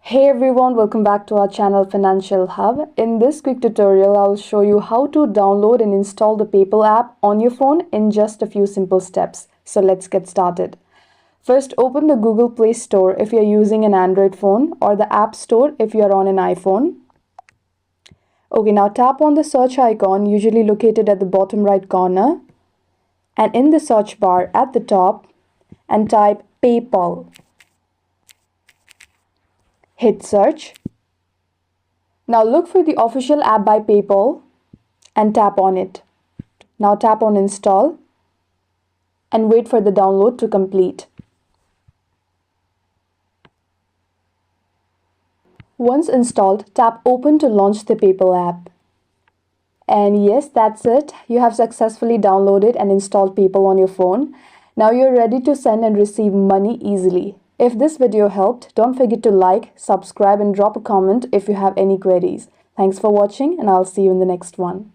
Hey everyone, welcome back to our channel Financial Hub. In this quick tutorial, I'll show you how to download and install the PayPal app on your phone in just a few simple steps. So let's get started. First, open the Google Play Store if you're using an Android phone or the App Store if you're on an iPhone. Okay, now tap on the search icon, usually located at the bottom right corner, and in the search bar at the top, and type PayPal. Hit search. Now look for the official app by PayPal and tap on it. Now tap on install and wait for the download to complete. Once installed, tap open to launch the PayPal app. And yes, that's it. You have successfully downloaded and installed PayPal on your phone. Now you're ready to send and receive money easily. If this video helped, don't forget to like, subscribe, and drop a comment if you have any queries. Thanks for watching, and I'll see you in the next one.